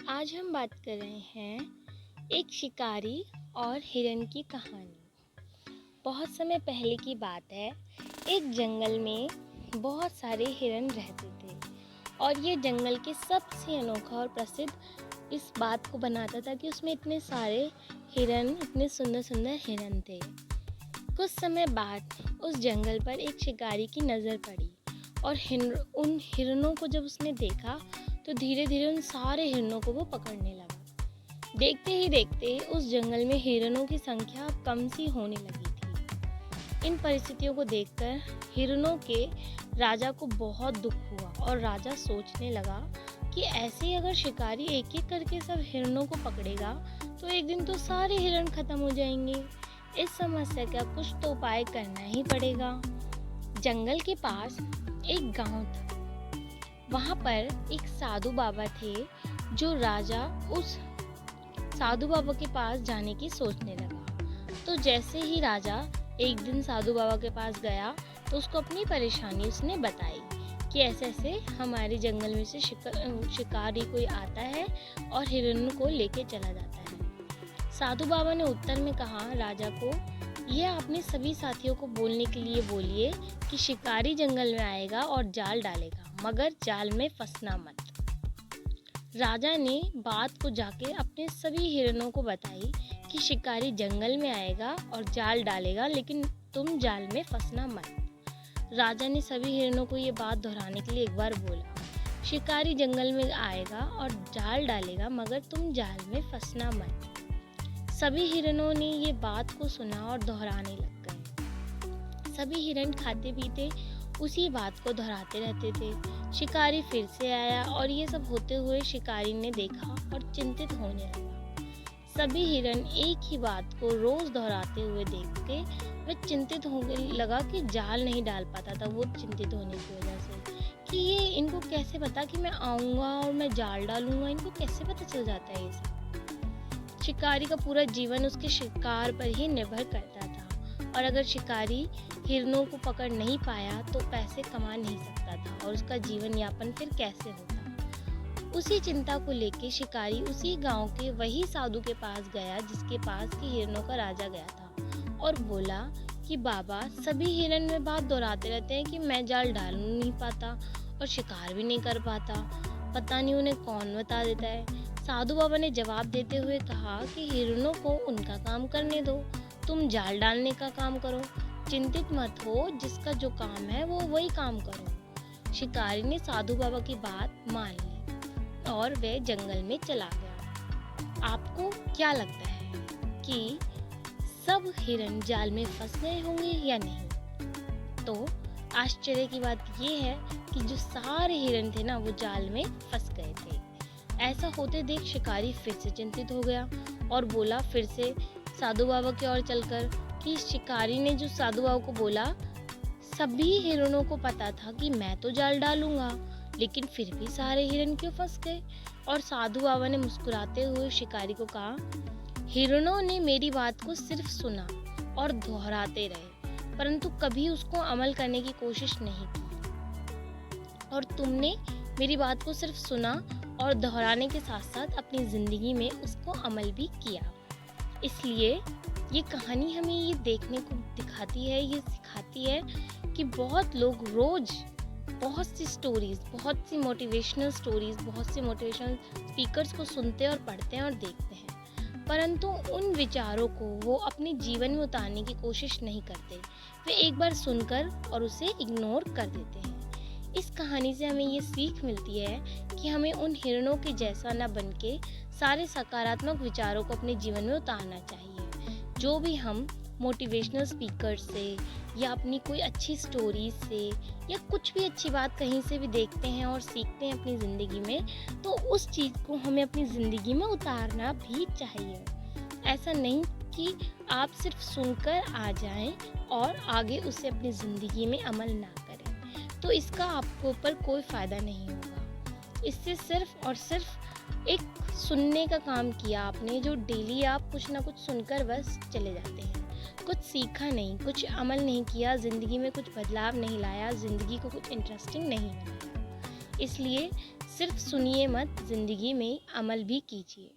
आज हम बात कर रहे हैं एक शिकारी और हिरन की कहानी। बहुत समय पहले की बात है। एक जंगल में बहुत सारे हिरन रहते थे और ये जंगल के सबसे अनोखा और प्रसिद्ध इस बात को बनाता था कि उसमें इतने सारे हिरन, इतने सुंदर सुंदर हिरन थे। कुछ समय बाद उस जंगल पर एक शिकारी की नज़र पड़ी और उन हिरनों को जब उसने देखा तो धीरे धीरे उन सारे हिरनों को वो पकड़ने लगा। देखते ही देखते उस जंगल में हिरनों की संख्या अब कम सी होने लगी थी। इन परिस्थितियों को देखकर हिरनों के राजा को बहुत दुख हुआ और राजा सोचने लगा कि ऐसे ही अगर शिकारी एक एक करके सब हिरनों को पकड़ेगा तो एक दिन तो सारे हिरन खत्म हो जाएंगे। इस समस्या का कुछ तो उपाय करना ही पड़ेगा। जंगल के पास एक गांव था। वहां पर एक साधु बाबा थे। जो राजा उस साधु बाबा के पास जाने की सोचने लगा। तो जैसे ही राजा एक दिन साधु बाबा के पास गया तो उसको अपनी परेशानी उसने बताई कि ऐसे ऐसे हमारे जंगल में से शिकारी कोई आता है और हिरन को लेके चला जाता है। साधु बाबा ने उत्तर में कहा राजा को, यह आपने सभी साथियों को बोलने के लिए बोलिए कि शिकारी जंगल में आएगा और जाल डालेगा, मगर जाल में फंसना मत। राजा ने बात को जाके अपने सभी हिरनों को बताई कि शिकारी जंगल में आएगा और जाल डालेगा, लेकिन तुम जाल में फंसना मत। राजा ने सभी हिरनों को ये बात दोहराने के लिए एक बार बोला, शिकारी जंगल में आएगा और जाल डालेगा, मगर तुम जाल में फंसना मत। सभी हिरनों ने ये बात को सुना और दोहराने लग गए। सभी हिरन खाते पीते उसी बात को दोहराते रहते थे। शिकारी फिर से आया और ये सब होते हुए शिकारी ने देखा और चिंतित होने लगा। सभी हिरन एक ही बात को रोज दोहराते हुए देख के वह चिंतित होने लगा कि जाल नहीं डाल पाता था। वो चिंतित होने की वजह से कि ये इनको कैसे पता कि मैं आऊँगा और मैं जाल डालूंगा, इनको कैसे पता चल जाता है ये सब। शिकारी का पूरा जीवन उसके शिकार पर ही निर्भर करता था और अगर शिकारी हिरनों को पकड़ नहीं पाया तो पैसे कमा नहीं सकता था और उसका जीवन यापन फिर कैसे होता। उसी चिंता को लेके शिकारी उसी गांव के वही साधु के पास गया जिसके पास की हिरनों का राजा गया था और बोला कि बाबा, सभी हिरन में बात दोहराते रहते हैं कि मैं जाल डाल नहीं पाता और शिकार भी नहीं कर पाता, पता नहीं उन्हें कौन बता देता है। साधु बाबा ने जवाब देते हुए कहा कि हिरनों को उनका काम करने दो, तुम जाल डालने का काम करो। चिंतित मत हो, जिसका जो काम है वो वही काम करो। शिकारी ने साधु बाबा की बात मान ली और वह जंगल में चला गया। आपको क्या लगता है कि सब हिरन जाल में फंस गए होंगे या नहीं? तो आश्चर्य की बात ये है कि जो सारे हिरन थे ना, वो जाल में फंस गए थे। ऐसा होते देख शिकारी फिर से चिंतित हो गया और बोला फिर से साधु बाबा की ओर चलकर कि शिकारी ने जो साधु बाबा को बोला, सभी हिरणों को पता था कि मैं तो जाल डालूंगा, लेकिन फिर भी सारे हिरन क्यों फंस गए? और साधु बाबा ने मुस्कुराते हुए शिकारी को कहा, हिरणों ने मेरी बात को सिर्फ सुना और दोहराते रहे, परंतु कभी उसको अमल करने की कोशिश नहीं की। और तुमने मेरी बात को सिर्फ सुना और दोहराने के साथ साथ अपनी जिंदगी में उसको अमल भी किया। इसलिए ये कहानी हमें ये देखने को दिखाती है, ये सिखाती है कि बहुत लोग रोज बहुत सी स्टोरीज, बहुत सी मोटिवेशनल स्टोरीज, बहुत से मोटिवेशनल स्पीकर्स को सुनते और पढ़ते हैं और देखते हैं, परंतु उन विचारों को वो अपने जीवन में उतारने की कोशिश नहीं करते। वे एक बार सुनकर और उसे इग्नोर कर देते हैं। इस कहानी से हमें ये सीख मिलती है कि हमें उन हिरणों के जैसा न बनके सारे सकारात्मक विचारों को अपने जीवन में उतारना चाहिए। जो भी हम मोटिवेशनल स्पीकर से या अपनी कोई अच्छी स्टोरी से या कुछ भी अच्छी बात कहीं से भी देखते हैं और सीखते हैं अपनी ज़िंदगी में, तो उस चीज़ को हमें अपनी ज़िंदगी में उतारना भी चाहिए। ऐसा नहीं कि आप सिर्फ सुनकर आ जाएं और आगे उसे अपनी ज़िंदगी में अमल ना करें, तो इसका आपको ऊपर कोई फ़ायदा नहीं होगा। इससे सिर्फ और सिर्फ एक सुनने का काम किया आपने, जो डेली आप कुछ ना कुछ सुनकर बस चले जाते हैं, कुछ सीखा नहीं, कुछ अमल नहीं किया, ज़िंदगी में कुछ बदलाव नहीं लाया, ज़िंदगी को कुछ इंटरेस्टिंग नहीं बनाया। इसलिए सिर्फ सुनिए मत, ज़िंदगी में अमल भी कीजिए।